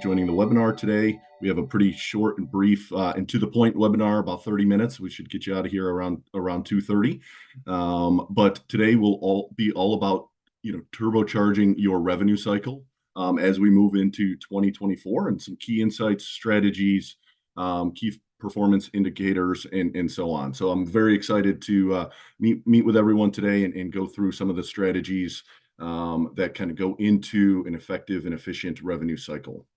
joining the webinar today. We have a pretty short and brief and to the point webinar, about 30 minutes. We should get you out of here around 2:30. But today will be all about turbocharging your revenue cycle as we move into 2024, and some key insights, strategies, key performance indicators, and so on. So I'm very excited to meet with everyone today and go through some of the strategies that kind of go into an effective and efficient revenue cycle.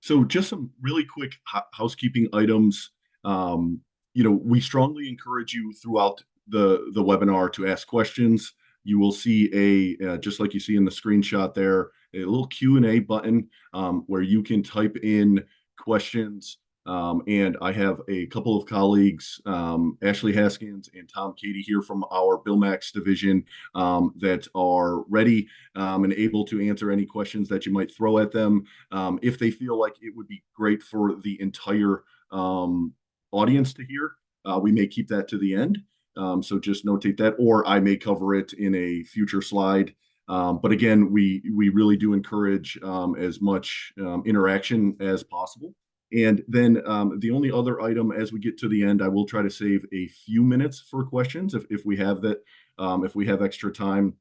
So just some really quick housekeeping items. We strongly encourage you throughout the webinar to ask questions. You will see just like you see in the screenshot there, a little Q&A button where you can type in questions. And I have a couple of colleagues, Ashley Haskins and Tom Katie here from our BillMax division that are ready and able to answer any questions that you might throw at them. If they feel like it would be great for the entire audience to hear, we may keep that to the end. So just notate that, or I may cover it in a future slide. But again, we really do encourage as much interaction as possible. And then the only other item as we get to the end, I will try to save a few minutes for questions if we have that, if we have extra time.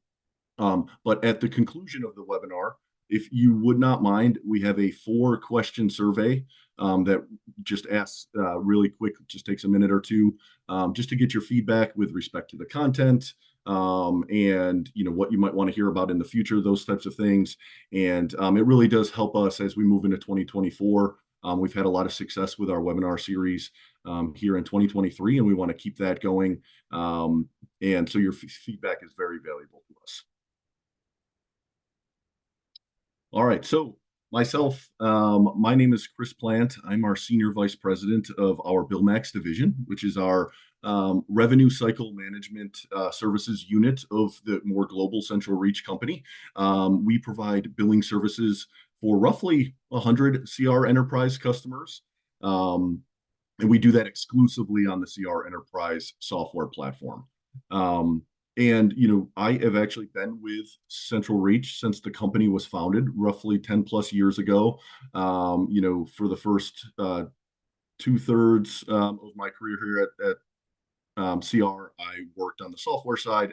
But at the conclusion of the webinar, if you would not mind, we have a 4-question survey that just asks really quick, just takes a minute or two, just to get your feedback with respect to the content, and what you might want to hear about in the future, those types of things. And it really does help us as we move into 2024. We've had a lot of success with our webinar series here in 2023, and we want to keep that going. And so your feedback is very valuable to us. All right, so myself, my name is Chris Plante. I'm our Senior Vice President of our BillMax division, which is our revenue cycle management services unit of the more global central reach company. We provide billing services for roughly 100 CR enterprise customers. And we do that exclusively on the CR enterprise software platform. And I have actually been with Central Reach since the company was founded roughly 10 plus years ago. For the first 2/3 of my career here at CR, I worked on the software side,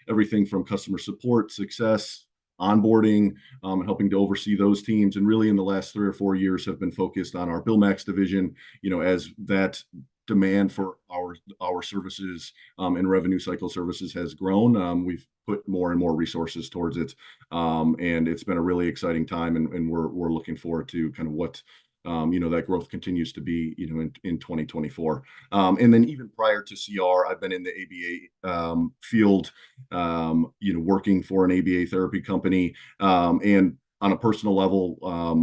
everything from customer support, success, onboarding, and helping to oversee those teams. And really in the last 3 or 4 years have been focused on our BillMax division, as that demand for our services and revenue cycle services has grown. We've put more and more resources towards it. And it's been a really exciting time, and we're looking forward to kind of what that growth continues to be, in 2024. And then even prior to CR, I've been in the ABA field, working for an ABA therapy company. And on a personal level,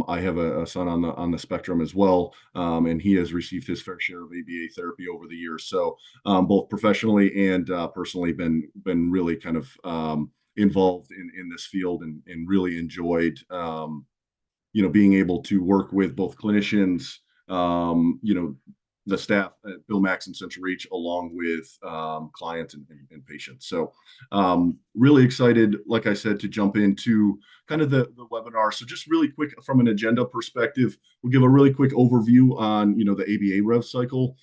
I have a son on the spectrum as well, and he has received his fair share of ABA therapy over the years. So both professionally and personally been really kind of involved in this field, and really enjoyed being able to work with both clinicians, the staff at BillMax and Central Reach, along with clients and patients. So really excited, like I said, to jump into kind of the webinar. So just really quick from an agenda perspective, we'll give a really quick overview on, the ABA rev cycle,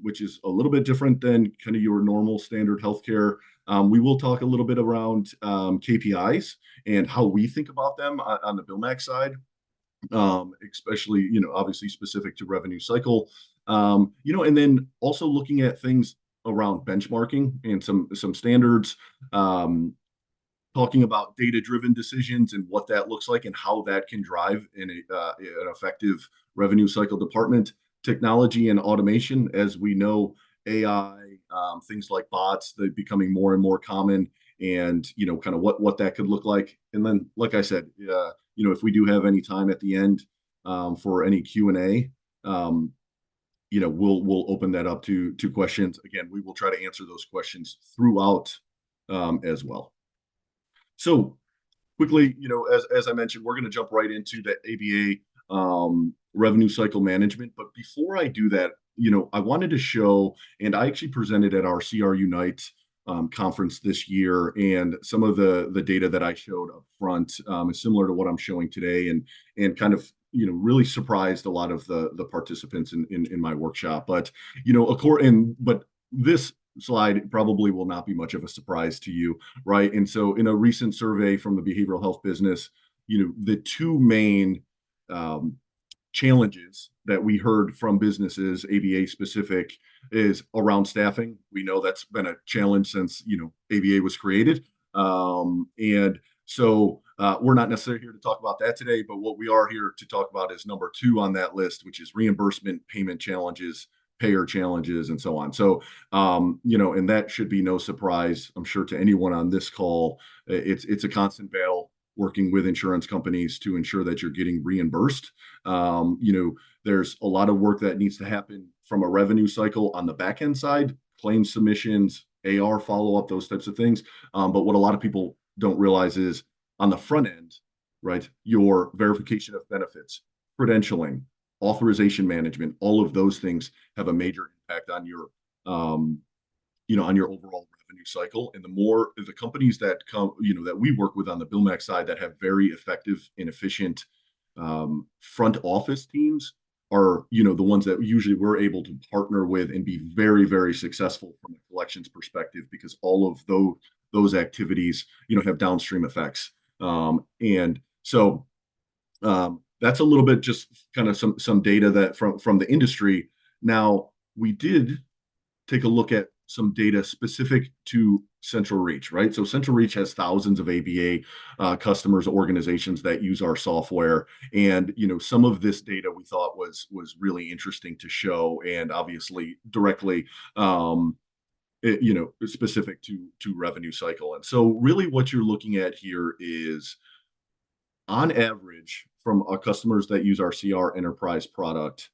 which is a little bit different than kind of your normal standard healthcare. We will talk a little bit around KPIs and how we think about them on the BillMax side, especially, obviously specific to revenue cycle, and then also looking at things around benchmarking and some standards, talking about data-driven decisions and what that looks like and how that can drive an effective revenue cycle department. Technology and automation, as we know, AI, things like bots, they're becoming more and more common, and kind of what that could look like. And then, like I said, if we do have any time at the end for any Q&A, we'll open that up to questions. Again, we will try to answer those questions throughout as well. So quickly, as I mentioned, we're going to jump right into the ABA revenue cycle management. But before I do that, I wanted to show, and I actually presented at our CR Unite conference this year, and some of the data that I showed up front is similar to what I'm showing today, and kind of really surprised a lot of the participants in my workshop. But but this slide probably will not be much of a surprise to you, right? And so, in a recent survey from the behavioral health business, the two main um, challenges that we heard from businesses, ABA specific, is around staffing. We know that's been a challenge since ABA was created, and so we're not necessarily here to talk about that today. But what we are here to talk about is number two on that list, which is reimbursement, payment challenges, payer challenges, and so on. So and that should be no surprise, I'm sure, to anyone on this call. It's a constant battle working with insurance companies to ensure that you're getting reimbursed. There's a lot of work that needs to happen from a revenue cycle on the back end side, claim submissions, AR follow up, those types of things. But what a lot of people don't realize is on the front end, right? Your verification of benefits, credentialing, authorization management, all of those things have a major impact on your overall revenue cycle. And the more the companies that come, that we work with on the BillMax side that have very effective and efficient front office teams are, the ones that usually we're able to partner with and be very, very successful from a collections perspective, because all of those activities, have downstream effects. And so that's a little bit just kind of some data that from the industry. Now, we did take a look at some data specific to Central Reach, right? So Central Reach has thousands of ABA customers, organizations that use our software, and some of this data we thought was really interesting to show, and obviously directly specific to revenue cycle. And so really what you're looking at here is, on average, from our customers that use our CR enterprise product,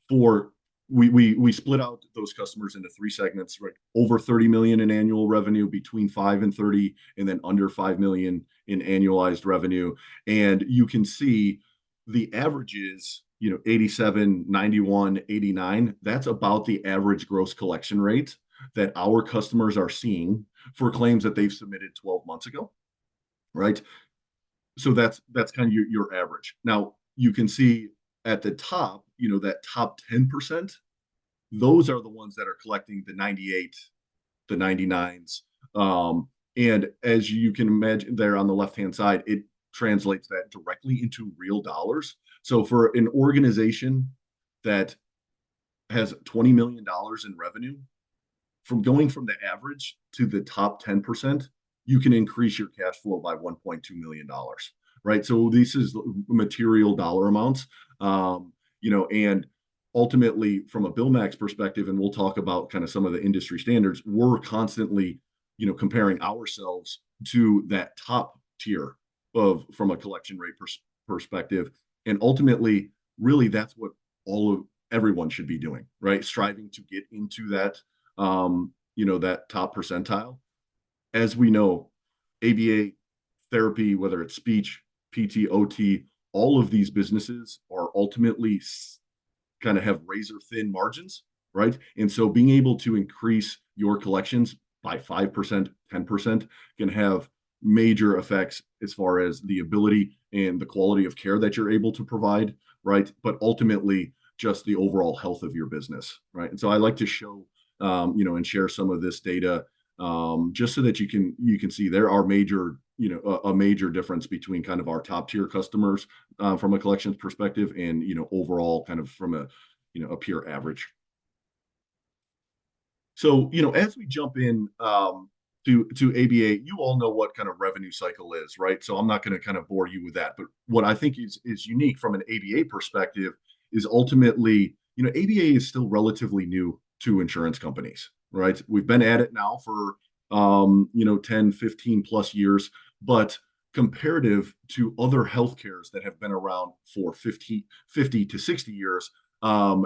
for we split out those customers into three segments, right? Over 30 million in annual revenue, between 5 and 30, and then under 5 million in annualized revenue. And you can see the averages, 87, 91, 89. That's about the average gross collection rate that our customers are seeing for claims that they've submitted 12 months ago, right? So that's kind of your average. Now you can see at the top, that top 10%, those are the ones that are collecting the 98, the 99s. And as you can imagine there on the left-hand side, it translates that directly into real dollars. So for an organization that has $20 million in revenue, from going from the average to the top 10%, you can increase your cash flow by $1.2 million, right? So this is material dollar amounts. And ultimately, from a BillMax perspective, and we'll talk about kind of some of the industry standards, we're constantly, comparing ourselves to that top tier from a collection rate perspective. And ultimately, really, that's what everyone should be doing, right? Striving to get into that, that top percentile. As we know, ABA therapy, whether it's speech, PT, OT, all of these businesses are ultimately kind of have razor thin margins, right? And so being able to increase your collections by 5%, 10% can have major effects as far as the ability and the quality of care that you're able to provide, right? But ultimately, just the overall health of your business, right? And so I like to show, and share some of this data, just so that you can see there are major, a major difference between kind of our top tier customers from a collections perspective, and overall kind of from a peer average. So as we jump in to ABA, you all know what kind of revenue cycle is, right? So I'm not going to kind of bore you with that. But what I think is unique from an ABA perspective is ultimately, ABA is still relatively new to insurance companies, right? We've been at it now for 10, 15 plus years, but comparative to other healthcares that have been around for 50 to 60 years,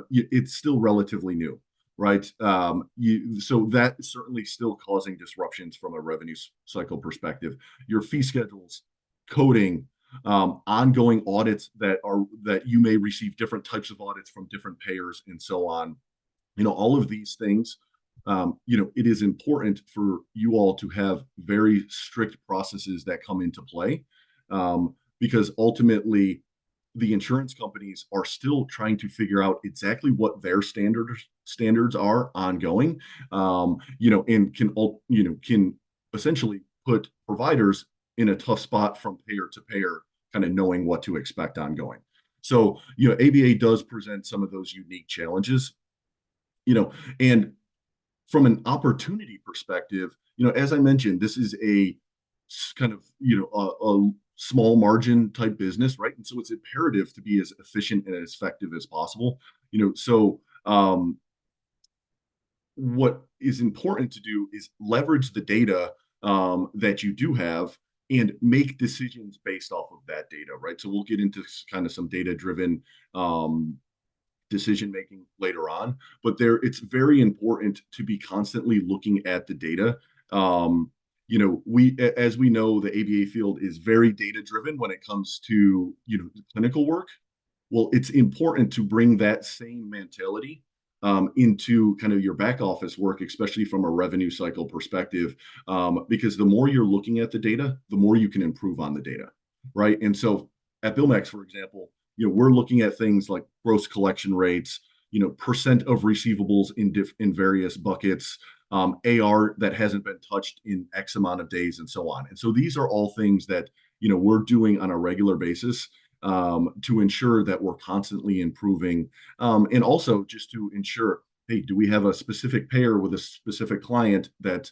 it's still relatively new, right? So that is certainly still causing disruptions from a revenue cycle perspective. Your fee schedules, coding, ongoing audits that you may receive different types of audits from different payers and so on. All of these things it is important for you all to have very strict processes that come into play, because ultimately the insurance companies are still trying to figure out exactly what their standards are ongoing, and can essentially put providers in a tough spot from payer to payer, kind of knowing what to expect ongoing. So, ABA does present some of those unique challenges, and from an opportunity perspective, as I mentioned, this is a kind of, a small margin type business, right? And so it's imperative to be as efficient and as effective as possible. So what is important to do is leverage the data that you do have and make decisions based off of that data, right? So we'll get into kind of some data driven decision making later on, but it's very important to be constantly looking at the data. As we know, the ABA field is very data driven when it comes to clinical work. Well, it's important to bring that same mentality into kind of your back office work, especially from a revenue cycle perspective, because the more you're looking at the data, the more you can improve on the data, right? And so at BillMax, for example, we're looking at things like gross collection rates, percent of receivables in various buckets, AR that hasn't been touched in X amount of days, and so on. And so these are all things that we're doing on a regular basis to ensure that we're constantly improving, and also just to ensure, hey, do we have a specific payer with a specific client that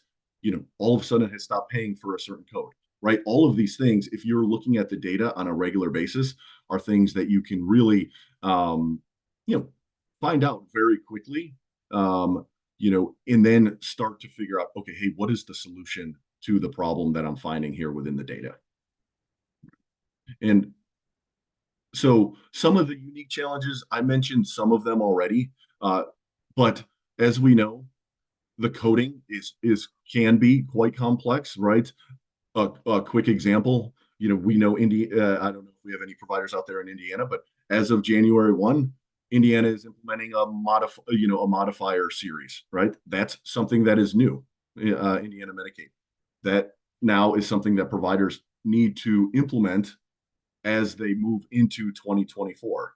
all of a sudden has stopped paying for a certain code, right? All of these things, if you're looking at the data on a regular basis, are things that you can really find out very quickly, and then start to figure out, okay, hey, what is the solution to the problem that I'm finding here within the data? And so some of the unique challenges, I mentioned some of them already, but as we know, the coding can be quite complex, right? A quick example, we know I don't know if we have any providers out there in Indiana, but as of January 1, Indiana is implementing a modifier series, right? That's something that is new, Indiana Medicaid. That now is something that providers need to implement as they move into 2024.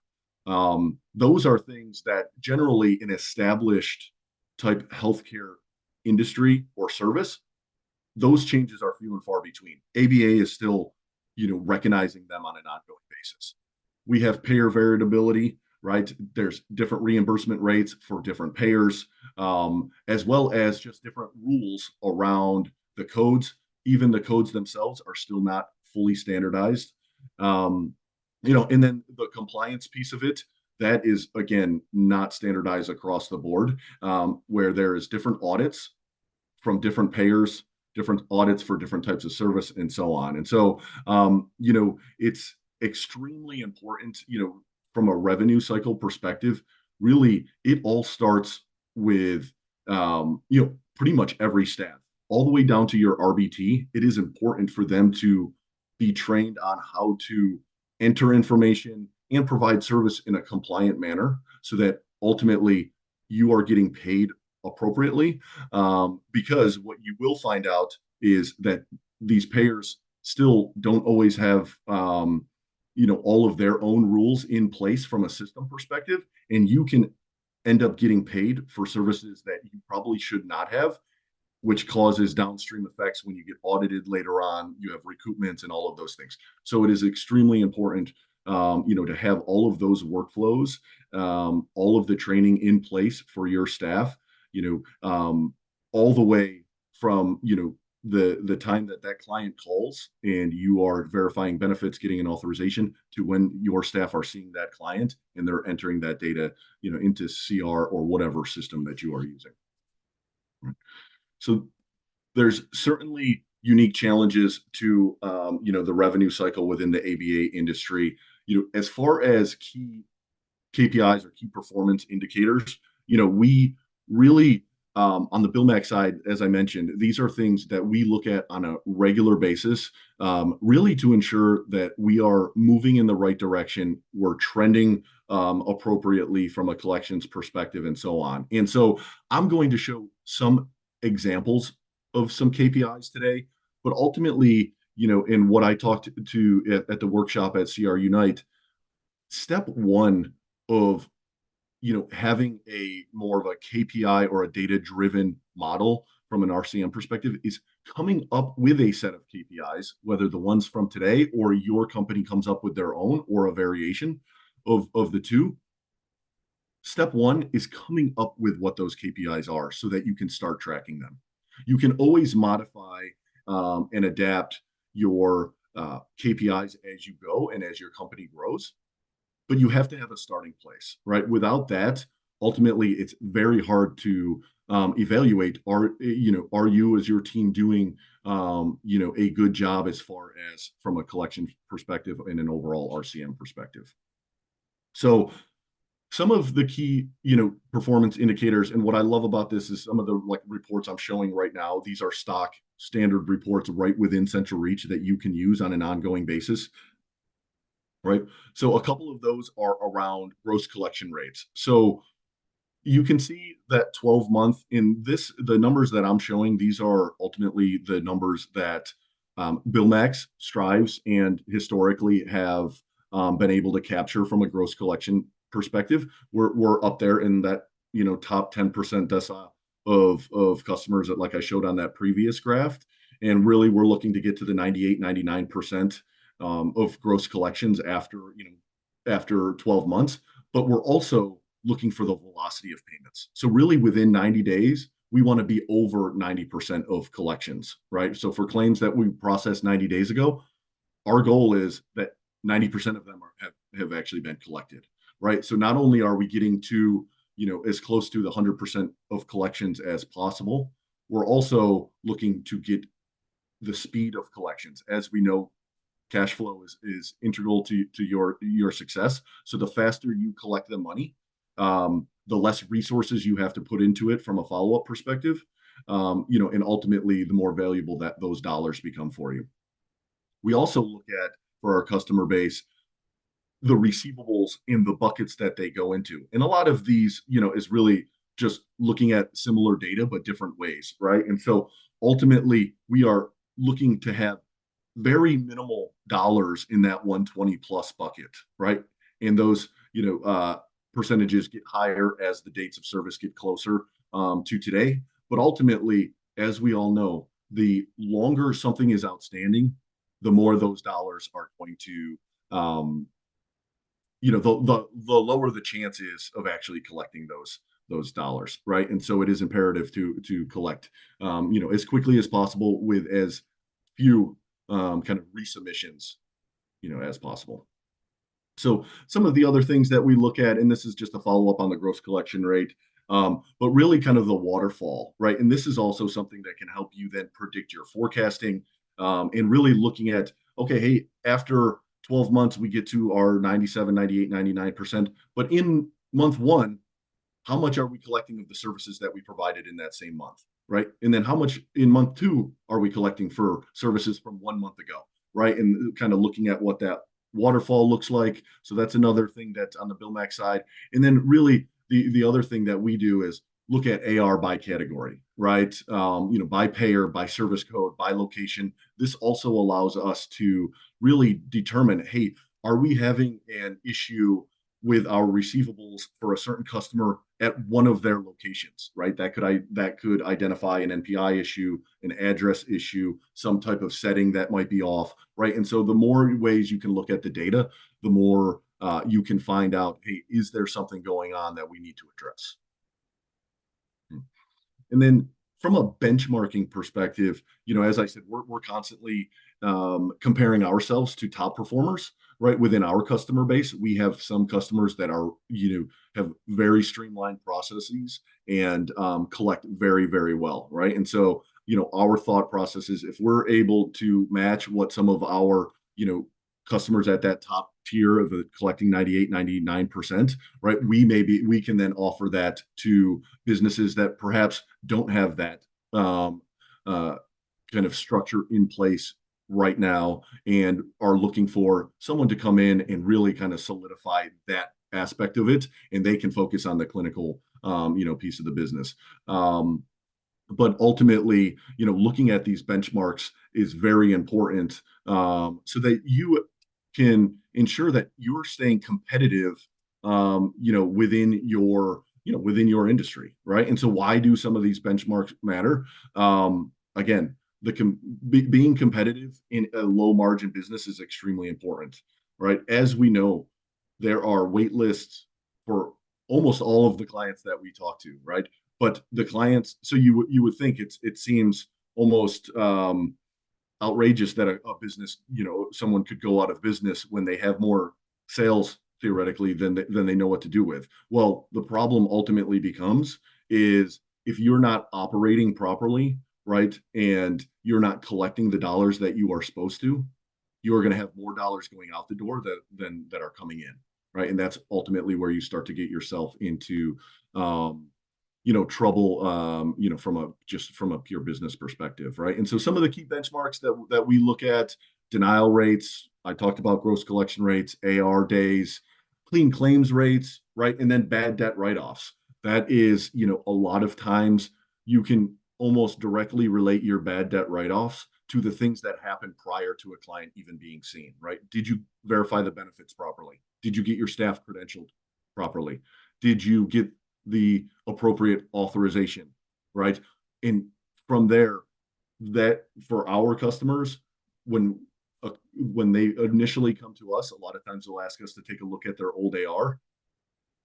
Those are things that generally an established type healthcare industry or service, those changes are few and far between. ABA is still, recognizing them on an ongoing basis. We have payer variability, right? There's different reimbursement rates for different payers, as well as just different rules around the codes. Even the codes themselves are still not fully standardized. And then the compliance piece of it, that is, again, not standardized across the board, where there is different audits from different payers, different audits for different types of service, and so on. And so, it's extremely important, from a revenue cycle perspective. Really, it all starts with, pretty much every staff, all the way down to your RBT. It is important for them to be trained on how to enter information and provide service in a compliant manner so that ultimately you are getting paid appropriately. Because what you will find out is that these payers still don't always have, all of their own rules in place from a system perspective, and you can end up getting paid for services that you probably should not have, which causes downstream effects when you get audited later on. You have recoupments and all of those things. So it is extremely important, to have all of those workflows, all of the training in place for your staff, all the way from, the time that client calls and you are verifying benefits, getting an authorization, to when your staff are seeing that client and they're entering that data, into CR or whatever system that you are using. So there's certainly unique challenges to, the revenue cycle within the ABA industry. As far as key KPIs or key performance indicators, we really On the BillMax side, as I mentioned, these are things that we look at on a regular basis, really to ensure that we are moving in the right direction. We're trending appropriately from a collections perspective and so on. And so I'm going to show some examples of some KPIs today, but ultimately, in what I talked to at the workshop at CR Unite, step one of having a more of a KPI or a data-driven model from an RCM perspective is coming up with a set of KPIs, whether the ones from today or your company comes up with their own or a variation of the two. Step one is coming up with what those KPIs are so that you can start tracking them. You can always modify and adapt your KPIs as you go and as your company grows, but you have to have a starting place, right? Without that, ultimately, it's very hard to evaluate. Are you as your team doing a good job as far as from a collection perspective and an overall RCM perspective? So some of the key performance indicators, and what I love about this is some of the like reports I'm showing right now. These are stock standard reports right within Central Reach that you can use on an ongoing basis, right? So a couple of those are around gross collection rates. So you can see that 12-month in this, the numbers that I'm showing, these are ultimately the numbers that BillMax strives and historically have been able to capture from a gross collection perspective. We're up there in that, top 10% decile of customers that, like I showed on that previous graph. And really, we're looking to get to the 98, 99% of gross collections after 12 months. But we're also looking for the velocity of payments. So really within 90 days, we want to be over 90% of collections, right? So for claims that we processed 90 days ago, our goal is that 90% of them have actually been collected, right? So not only are we getting to, as close to the 100% of collections as possible, we're also looking to get the speed of collections. As we know, cash flow is integral to your success. So the faster you collect the money, the less resources you have to put into it from a follow-up perspective, and ultimately the more valuable that those dollars become for you. We also look at, for our customer base, the receivables in the buckets that they go into. And a lot of these, is really just looking at similar data, but different ways, right? And so ultimately, we are looking to have very minimal dollars in that 120 plus bucket, right? And those, percentages get higher as the dates of service get closer to today. But ultimately, as we all know, the longer something is outstanding, the more those dollars are going to, the lower the chance is of actually collecting those dollars, right? And so it is imperative to collect, as quickly as possible with as few kind of resubmissions, as possible. So some of the other things that we look at, and this is just a follow up on the gross collection rate, but really kind of the waterfall, right? And this is also something that can help you then predict your forecasting, and really looking at, okay, hey, after 12 months, we get to our 97, 98, 99%. But in month one, how much are we collecting of the services that we provided in that same month, right? And then how much in month two are we collecting for services from 1 month ago, right? And kind of looking at what that waterfall looks like. So that's another thing that's on the BillMax side. And then really the other thing that we do is look at AR by category, right? By payer, by service code, by location. This also allows us to really determine, hey, are we having an issue with our receivables for a certain customer at one of their locations, right? That could identify an NPI issue, an address issue, some type of setting that might be off, right? And so the more ways you can look at the data, the more you can find out, hey, is there something going on that we need to address? And then from a benchmarking perspective, as I said, we're constantly comparing ourselves to top performers, right? Within our customer base, we have some customers that are, have very streamlined processes and collect very, very well, right? And so, our thought process is if we're able to match what some of our, customers at that top tier of collecting 98, 99%, right? We can then offer that to businesses that perhaps don't have that um, uh, kind of structure in place right now and are looking for someone to come in and really kind of solidify that aspect of it, and they can focus on the clinical piece of the business. But ultimately, looking at these benchmarks is very important, so that you can ensure that you're staying competitive, within your industry, right? And so, why do some of these benchmarks matter? Again, being competitive in a low margin business is extremely important, right? As we know, there are wait lists for almost all of the clients that we talk to, right? But the clients, so you would think it seems almost outrageous that a business, someone could go out of business when they have more sales theoretically than they know what to do with. Well, the problem ultimately becomes is if you're not operating properly, right, and you're not collecting the dollars that you are supposed to, you are going to have more dollars going out the door that are coming in, right? And that's ultimately where you start to get yourself into trouble, from a pure business perspective, right? And so some of the key benchmarks that we look at: denial rates. I talked about gross collection rates, AR days, clean claims rates, right? And then bad debt write-offs. That is, a lot of times you can almost directly relate your bad debt write-offs to the things that happened prior to a client even being seen, right? Did you verify the benefits properly? Did you get your staff credentialed properly? Did you get the appropriate authorization, right? And from there, that for our customers, when when they initially come to us, a lot of times they'll ask us to take a look at their old AR.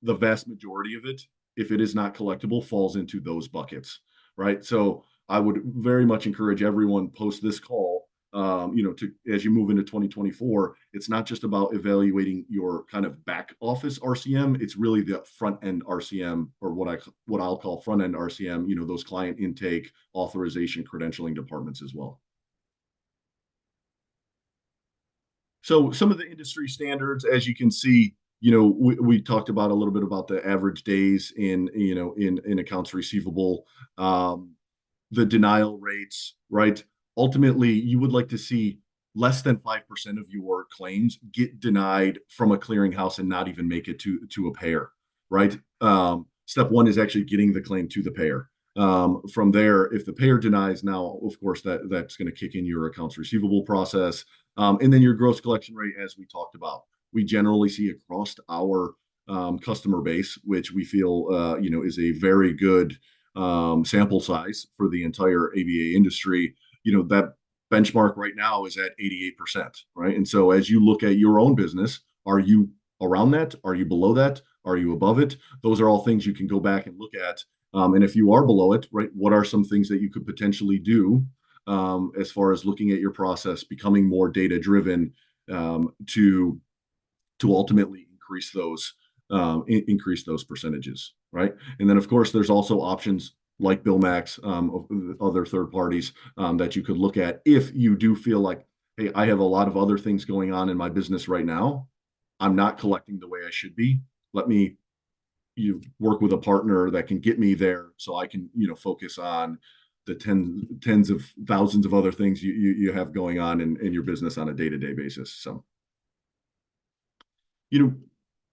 The vast majority of it, if it is not collectible, falls into those buckets, right? So I would very much encourage everyone post this call, to as you move into 2024, it's not just about evaluating your kind of back office RCM. It's really the front end RCM, or what I'll call front end RCM. Those client intake, authorization, credentialing departments as well. So some of the industry standards, as you can see, we talked about a little bit about the average days in accounts receivable, um, the denial rates, right? Ultimately, you would like to see less than 5% of your claims get denied from a clearinghouse and not even make it to a payer, right? Step one is actually getting the claim to the payer. From there, if the payer denies, now of course that's going to kick in your accounts receivable process, and then your gross collection rate, as we talked about. We generally see across our customer base, which we feel is a very good sample size for the entire ABA industry. That benchmark right now is at 88%, right? And so as you look at your own business, are you around that? Are you below that? Are you above it? Those are all things you can go back and look at. And if you are below it, right, what are some things that you could potentially do, as far as looking at your process, becoming more data driven, to ultimately increase those percentages, right? And then of course there's also options like BillMax, of other third parties, that you could look at if you do feel like, hey, I have a lot of other things going on in my business right now. I'm not collecting the way I should be. Let me you work with a partner that can get me there so I can, focus on the tens of thousands of other things you have going on in your business on a day-to-day basis. So, you know,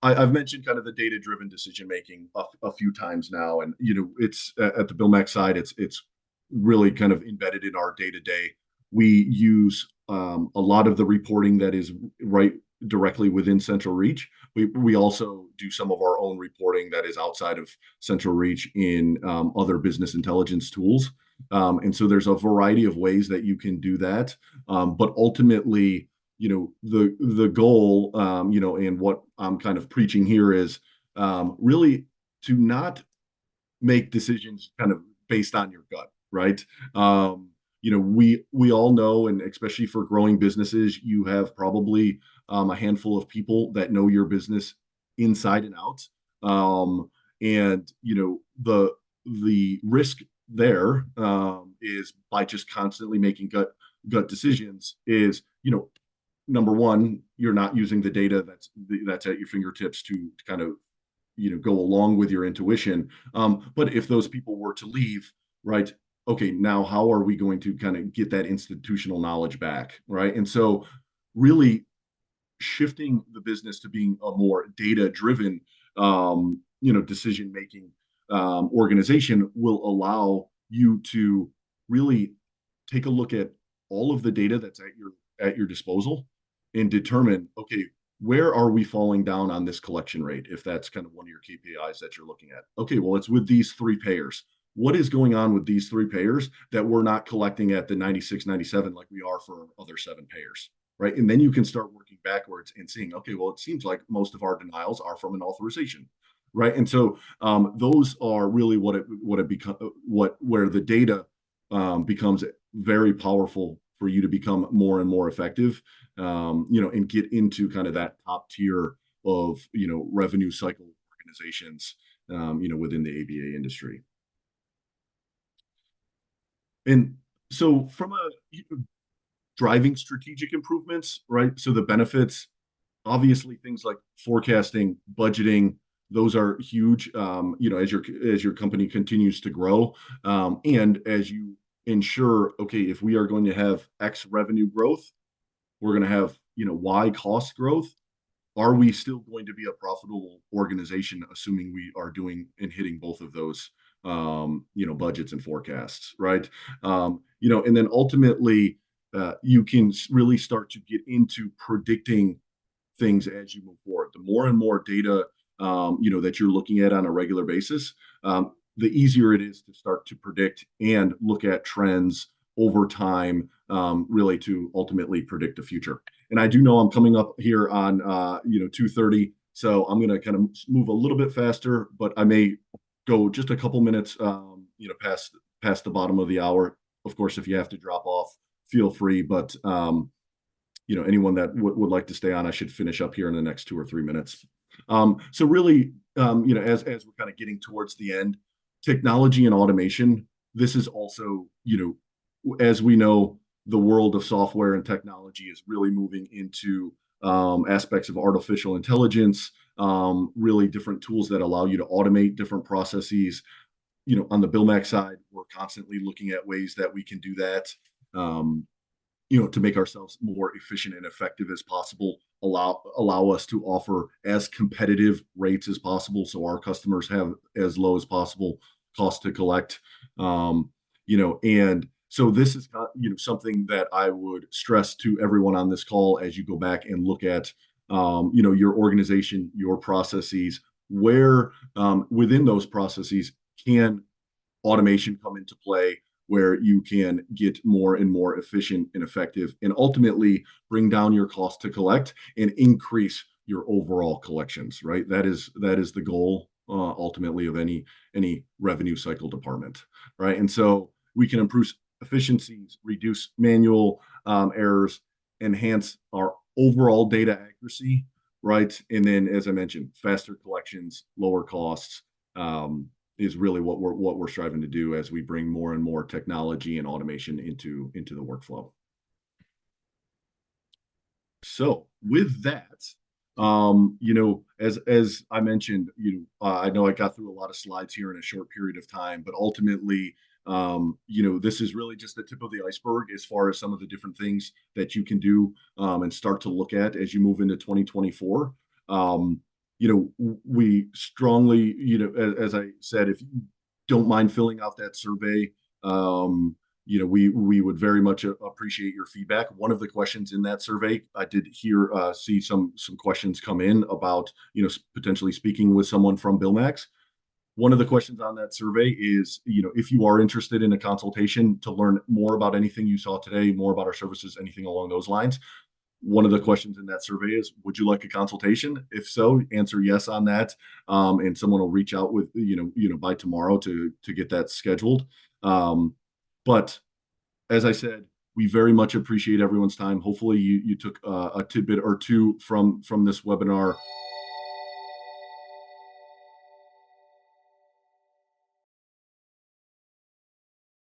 I've mentioned kind of the data-driven decision making a few times now, and it's at the BillMax side, it's really kind of embedded in our day-to-day. We use a lot of the reporting that is right directly within Central Reach. We also do some of our own reporting that is outside of Central Reach in other business intelligence tools. And so there's a variety of ways that you can do that. But ultimately, the goal, and what I'm kind of preaching here is really to not make decisions kind of based on your gut, right? We all know, and especially for growing businesses, you have probably a handful of people that know your business inside and out. And the risk there, is by just constantly making gut decisions is, number one, you're not using the data that's at your fingertips to kind of go along with your intuition. But if those people were to leave, right? Okay, now how are we going to kind of get that institutional knowledge back, right? And so, really shifting the business to being a more data driven decision making organization will allow you to really take a look at all of the data that's at your disposal and determine, okay, where are we falling down on this collection rate, if that's kind of one of your KPIs that you're looking at. Okay, well, it's with these three payers. What is going on with these three payers that we're not collecting at the 96, 97 like we are for other seven payers? Right. And then you can start working backwards and seeing, okay, well, it seems like most of our denials are from an authorization. Right. And so those are really what it becomes, where the data becomes very powerful for you to become more and more effective, and get into kind of that top tier of, revenue cycle organizations, within the ABA industry. And so from a driving strategic improvements, right? So the benefits, obviously things like forecasting, budgeting, those are huge. As your company continues to grow, and as you ensure, okay, if we are going to have X revenue growth, we're going to have Y cost growth. Are we still going to be a profitable organization, assuming we are doing and hitting both of those, budgets and forecasts, right? And then ultimately, you can really start to get into predicting things as you move forward. The more and more data, that you're looking at on a regular basis, the easier it is to start to predict and look at trends over time, really to ultimately predict the future. And I do know I'm coming up here on 2:30, so I'm going to kind of move a little bit faster, but I may go just a couple minutes, past the bottom of the hour. Of course, if you have to drop off, feel free. But anyone that would like to stay on, I should finish up here in the next 2 or 3 minutes. So really, as we're kind of getting towards the end, technology and automation. This is also, as we know, the world of software and technology is really moving into aspects of artificial intelligence, really different tools that allow you to automate different processes. On the BillMax side, we're constantly looking at ways that we can do that. To make ourselves more efficient and effective as possible, allow us to offer as competitive rates as possible, so our customers have as low as possible cost to collect. And so this is something that I would stress to everyone on this call as you go back and look at your organization, your processes, where within those processes can automation come into play, where you can get more and more efficient and effective, and ultimately bring down your cost to collect and increase your overall collections. Right, that is the goal, ultimately, of any revenue cycle department. Right, and so we can improve efficiencies, reduce manual errors, enhance our overall data accuracy. Right, and then, as I mentioned, faster collections, lower costs, is really what we're striving to do as we bring more and more technology and automation into the workflow. So with that, as I mentioned, I know I got through a lot of slides here in a short period of time, but ultimately, this is really just the tip of the iceberg as far as some of the different things that you can do, and start to look at as you move into 2024. We strongly, as I said, if you don't mind filling out that survey, we would very much appreciate your feedback. One of the questions in that survey, I did see some questions come in about, potentially speaking with someone from BillMax. One of the questions on that survey is, if you are interested in a consultation to learn more about anything you saw today, more about our services, anything along those lines. One of the questions in that survey is, would you like a consultation? If so, answer yes on that, and someone will reach out with by tomorrow to get that scheduled. But as I said, we very much appreciate everyone's time. Hopefully, you took a tidbit or two from this webinar.